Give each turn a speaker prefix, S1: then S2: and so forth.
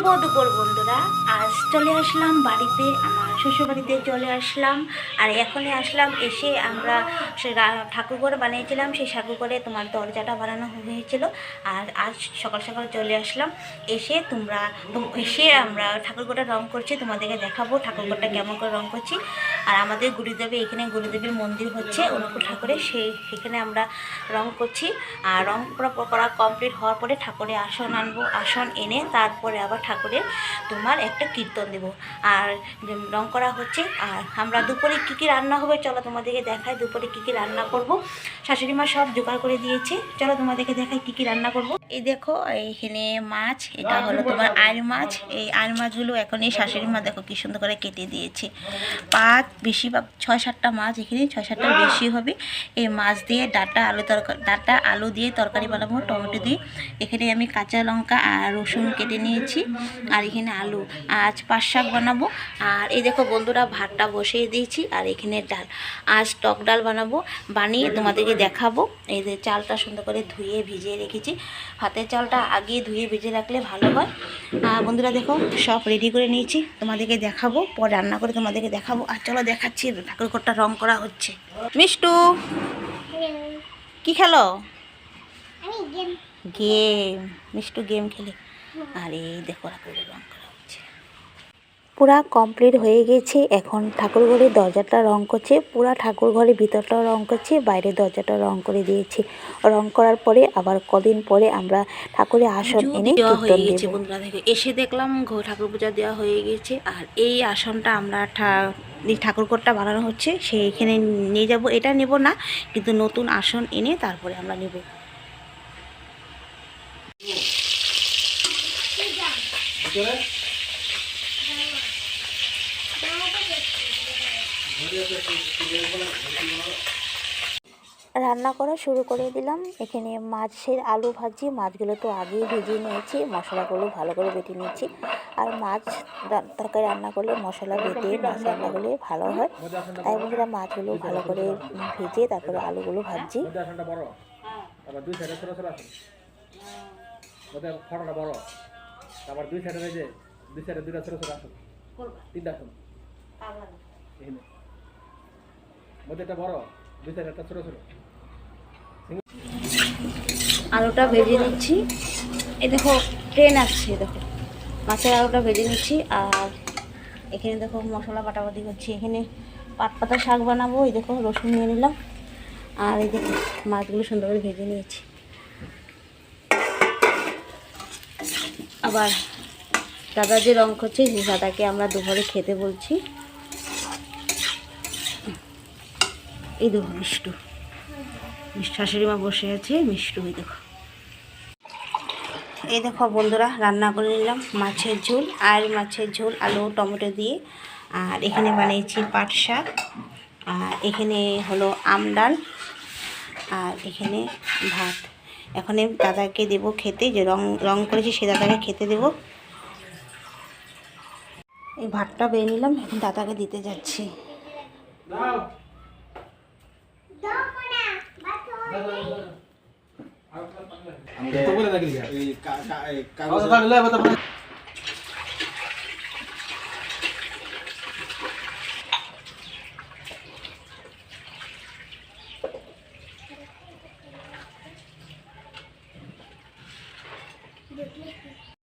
S1: শুভ দুপুর বন্ধুরা। আজ চলে আসলাম বাড়িতে, আমার শ্বশুর বাড়িতে চলে আসলাম। আর এখনই আসলাম, এসে আমরা ঠাকুরঘর বানিয়েছিলাম, সেই ঠাকুরঘরে তোমার দরজাটা বানানো হয়েছিল। আর আজ সকাল সকাল চলে আসলাম, এসে আমরা ঠাকুরঘরটা রং করছি, তোমাদেরকে দেখাবো ঠাকুরঘরটা কেমন করে রং করছি। আর আমাদের গুরুদেবে, এখানে গুরুদেবের মন্দির হচ্ছে অনুকূল ঠাকুরের, সেখানে আমরা রং করছি। আর রং করা কমপ্লিট হওয়ার পরে ঠাকুরের আসন আনবো, আসন এনে তারপরে আবার ঠাকুরের তোমার একটা কীর্তন দেবো। আর রং করা হচ্ছে। আর আমরা দুপুরে কী কী রান্না হবে চলো তোমাদেরকে দেখাই, দুপুরে কী কী রান্না করব। শাশুড়ি মা সব জোগাড় করে দিয়েছে, চলো তোমাদেরকে দেখাই কী কী রান্না করব। এই দেখো এইখানে মাছ, এটা হলো তোমার আইর মাছ। এই আইর মাছগুলো এখন এই শাশুড়ি মা দেখো কী সুন্দর করে কেটে দিয়েছে। পাঁচ বেশি বা 6-7টা মাছ, এখানে 6-7টার বেশি হবে। এই মাছ দিয়ে ডাঁটা আলু দিয়ে তরকারি বানাবো, টমেটো দিয়ে। এখানে আমি কাঁচা লঙ্কা আর রসুন কেটে নিয়েছি, আর এখানে আলু। আজ পাট শাক বানাবো। আর এই দেখো বন্ধুরা, ভাতটা বসিয়ে দিয়েছি। আর এখানে ডাল, আজ টক ডাল বানাবো, বানিয়ে তোমাদেরকে দেখাবো। এই যে চালটা সুন্দর করে ধুয়ে ভিজিয়ে রেখেছি, ভাতের চালটা আগে ধুয়ে ভিজে রাখলে ভালো হয়। বন্ধুরা দেখো সব রেডি করে নিয়েছি, তোমাদেরকে দেখাবো, পর রান্না করে তোমাদেরকে দেখাবো। আর চলো দেখাচ্ছি ঠাকুরঘরটা রং করা হচ্ছে। মিষ্টু কি খেলো? গেম। মিষ্টু গেম খেলে। আর এই দেখো ঠাকুরের রং করা হচ্ছে, পুরা কমপ্লিট হয়ে গেছে। এখন ঠাকুরঘরের দরজাটা রং করছে, পুরা ঠাকুরঘরের ভিতরটাও রং করছে, বাইরের দরজাটা রং করে দিয়েছি। রং করার পরে আবার কদিন পরে আমরা ঠাকুরের আসন এনে দেওয়া হয়ে গেছে। বন্ধুরা দেখে এসে দেখলাম ঠাকুর পূজা দেওয়া হয়ে গেছে। আর এই আসনটা আমরা ঠাকুরঘরটা বানানো হচ্ছে, সেইখানে নিয়ে যাব। এটা নেব না, কিন্তু নতুন আসন এনে তারপরে আমরা নেব। রান্না করা শুরু করে দিলাম। এখানে মাছের আলু ভাজি, মাছগুলো তো আগেই ভেজে নিয়েছি, মশলাগুলো ভালো করে বেটে নিয়েছি। আর মাছ তরকারি রান্না করলে মশলা বেটে মাছ রান্না করলে ভালো হয়। তাই বন্ধুরা মাছগুলো ভালো করে ভেজে তারপরে আলুগুলো ভাজি। দুই সাইডে দুইটা ছোট ছোট আসন, তিনটা আসন, মধ্যে একটা বড়, দুই সাইডে একটা ছোট ছোট। আলুটা ভেজে নিচ্ছি। এই দেখো ট্রেন আসছে, দেখো মাছের আলুটা ভেজে নিচ্ছি। আর এখানে দেখো মশলা বাটাবাটি করছি। এখানে পাতা শাক বানাবো। এই দেখো রসুন নিয়ে নিলাম। আর এই দেখো মাছগুলো সুন্দর করে ভেজে নিয়েছি। আবার দাদা যে রং করছে, সেই দাদাকে আমরা দুপুরে খেতে বলছি। এই দেখো মিষ্টু, শাশুড়ি মা বসে আছে, মিষ্টু। এই দেখো বন্ধুরা রান্না করে নিলাম মাছের ঝোল, আর মাছের ঝোল আলু টমেটো দিয়ে। আর এখানে বানিয়েছি পাট শাক। আর এখানে হলো আম ডাল। আর এখানে ভাত। এখন দাদাকে দেবো খেতে, যে রং করেছি সে দাদাকে খেতে দেবো। এই ভাতটা বেড়ে নিলাম, এখন দাদাকে দিতে যাচ্ছি।